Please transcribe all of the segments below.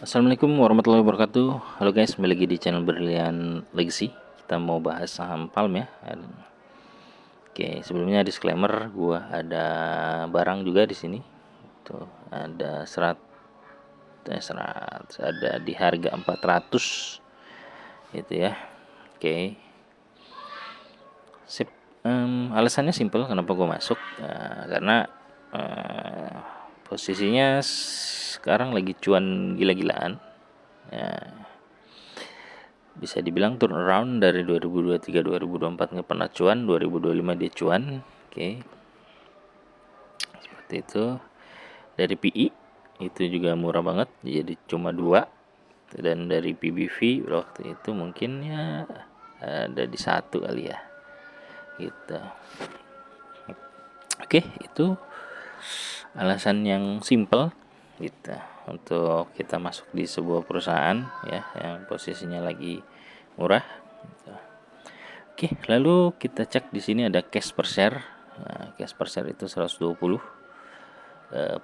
Assalamualaikum warahmatullahi wabarakatuh. Halo guys, kembali lagi di channel Berlian Legacy. Kita mau bahas saham Palm ya. Oke, sebelumnya disclaimer, gua ada barang juga di sini. Tuh, ada ada di harga 400 gitu ya. Oke. Sip. Alasannya simple kenapa gua masuk. Karena posisinya sekarang lagi cuan gila-gilaan. Ya, bisa dibilang turn around dari 2023 2024 nggak pernah cuan, 2025 dia cuan. Oke, seperti itu. Dari PI itu juga murah banget, jadi cuma 2. Dan dari PBV waktu itu mungkin ya ada di 1 kali ya gitu. Oke, itu alasan yang simple gitu untuk kita masuk di sebuah perusahaan ya yang posisinya lagi murah gitu. Oke, lalu kita cek di sini ada cash per share. Nah, cash per share itu 120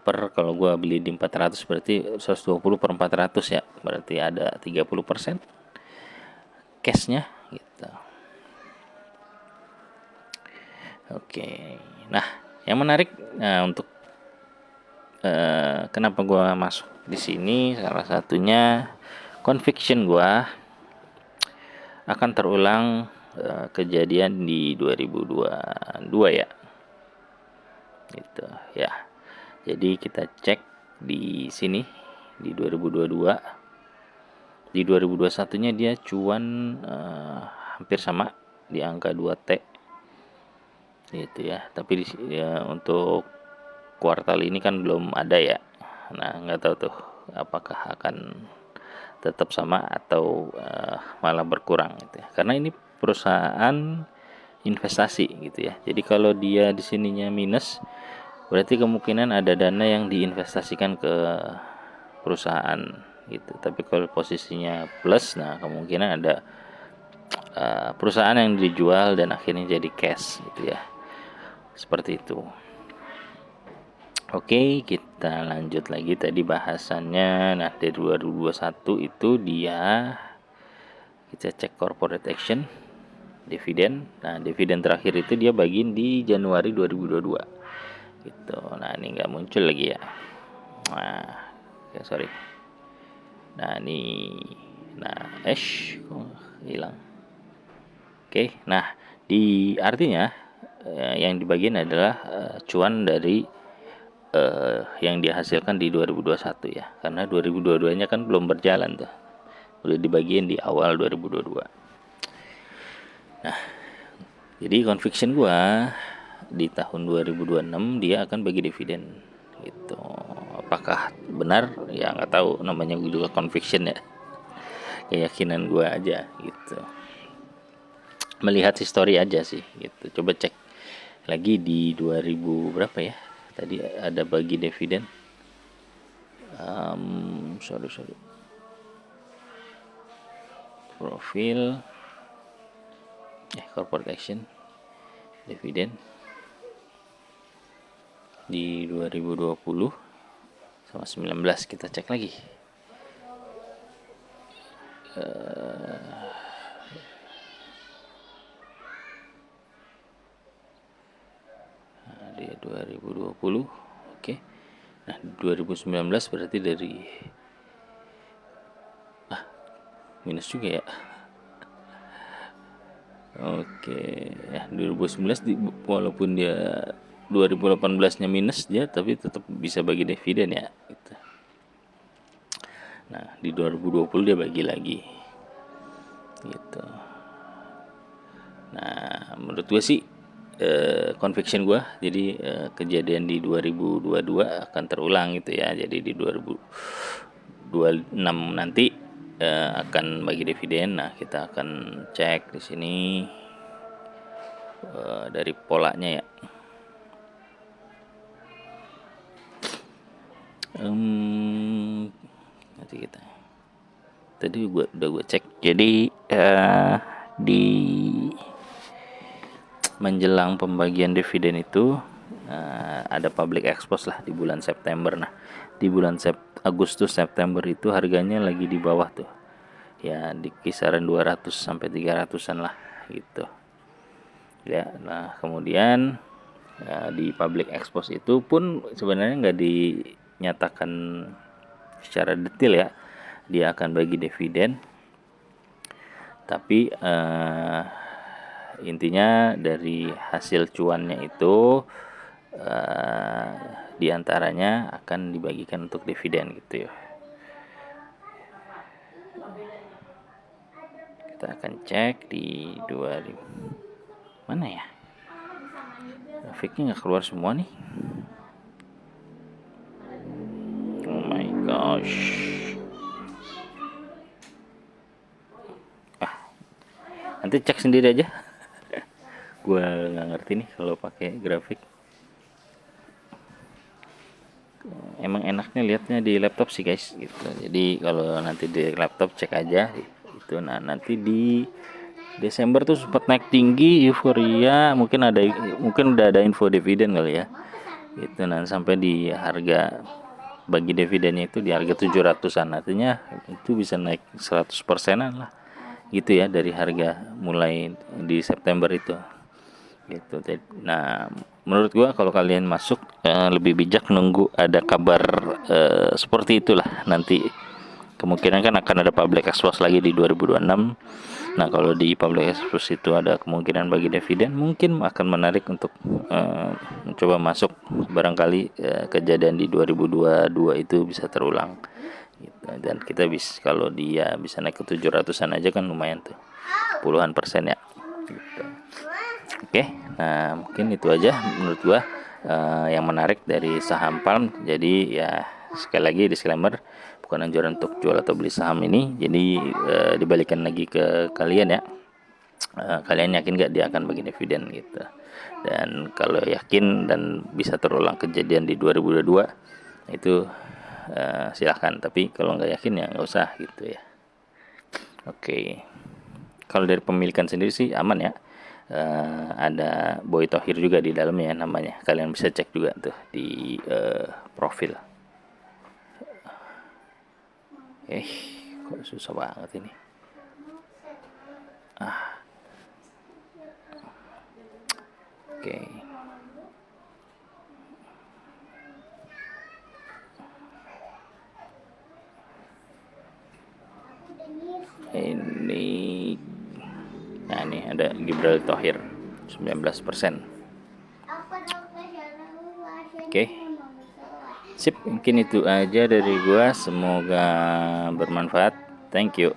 per, kalau gua beli di 400 berarti 120 per 400 ya. Berarti ada 30% cashnya gitu. Oke. Nah, yang menarik untuk kenapa gua masuk di sini, salah satunya conviction gua akan terulang kejadian di 2022 ya. Gitu ya. Jadi kita cek di sini di 2022. Di 2021-nya dia cuan hampir sama di angka 2T. Gitu ya. Tapi ya, untuk kuartal ini kan belum ada ya. Nah, nggak tahu tuh apakah akan tetap sama atau malah berkurang gitu ya. Karena ini perusahaan investasi gitu ya. Jadi kalau dia di sininya minus, berarti kemungkinan ada dana yang diinvestasikan ke perusahaan gitu. Tapi kalau posisinya plus, nah kemungkinan ada perusahaan yang dijual dan akhirnya jadi cash gitu ya. Seperti itu. Oke, kita lanjut lagi tadi bahasannya. Nah, dari 2021 itu dia, kita cek corporate action, dividen. Nah, dividen terakhir itu dia bagiin di Januari 2022 gitu. Nah, ini nggak muncul lagi ya. Nah, ya sorry. Nah, ini kok hilang. Oke, nah di artinya yang dibagian adalah cuan dari yang dihasilkan di 2021 ya. Karena 2022-nya kan belum berjalan tuh. Udah dibagiin di awal 2022. Nah, jadi conviction gua di tahun 2026 dia akan bagi dividen gitu. Apakah benar? Ya nggak tahu, namanya juga conviction ya. Keyakinan gua aja gitu. Melihat history aja sih gitu. Coba cek lagi di 2000 berapa ya? Tadi ada bagi dividen. Sorry. Profil corporate action dividen di 2020 sama 19, kita cek lagi. Di 2020 oke. Nah, 2019 berarti dari minus juga ya. Oke, ya 2019 walaupun dia 2018-nya minus dia, tapi tetap bisa bagi dividen ya gitu. Nah, di 2020 dia bagi lagi gitu. Nah, menurut gue sih conviction gue, jadi kejadian di 2022 akan terulang gitu ya. Jadi di 2026 nanti akan bagi dividen. Nah, kita akan cek di sini dari polanya ya. Nanti kita tadi udah gue cek. Jadi di menjelang pembagian dividen itu ada public expose lah di bulan September. Nah, di bulan Agustus September itu harganya lagi di bawah tuh. Ya di kisaran 200 sampai 300-an lah gitu. Ya, nah kemudian di public expose itu pun sebenarnya nggak dinyatakan secara detail ya, dia akan bagi dividen, tapi intinya dari hasil cuannya itu diantaranya akan dibagikan untuk dividen gitu ya. Kita akan cek di 2000 mana ya, grafiknya nggak keluar semua nih. Oh my gosh, nanti cek sendiri aja. Gue nggak ngerti nih kalau pakai grafik. Emang enaknya lihatnya di laptop sih guys gitu. Jadi kalau nanti di laptop cek aja itu. Nah nanti di Desember tuh sempat naik tinggi euforia, mungkin udah ada info dividen kali ya itu. Nah sampai di harga bagi dividennya itu di harga 700-an, artinya itu bisa naik 100%-an lah gitu ya dari harga mulai di September itu gitu. Nah menurut gua kalau kalian masuk lebih bijak nunggu ada kabar seperti itulah. Nanti kemungkinan kan akan ada public expose lagi di 2026. Nah kalau di public expose itu ada kemungkinan bagi dividen, mungkin akan menarik untuk mencoba masuk. Barangkali kejadian di 2022 itu bisa terulang gitu. Dan kita bisa, kalau dia bisa naik ke 700-an aja kan lumayan tuh, puluhan persen ya gitu. Oke, nah mungkin itu aja menurut gua yang menarik dari saham Palm. Jadi ya sekali lagi disclaimer, bukan anjuran untuk jual atau beli saham ini. Jadi dibalikan lagi ke kalian ya. Kalian yakin gak dia akan bagi dividen gitu? Dan kalau yakin dan bisa terulang kejadian di 2022 itu silahkan. Tapi kalau nggak yakin ya nggak usah gitu ya. Oke. Kalau dari pemilikan sendiri sih aman ya. Ada Boy Thohir juga di dalamnya namanya. Kalian bisa cek juga tuh di profil. Kok susah banget ini. Oke. Ini nah ini ada Gibraltar Thohir 19%. Oke. Sip, mungkin itu aja dari gua. Semoga bermanfaat. Thank you.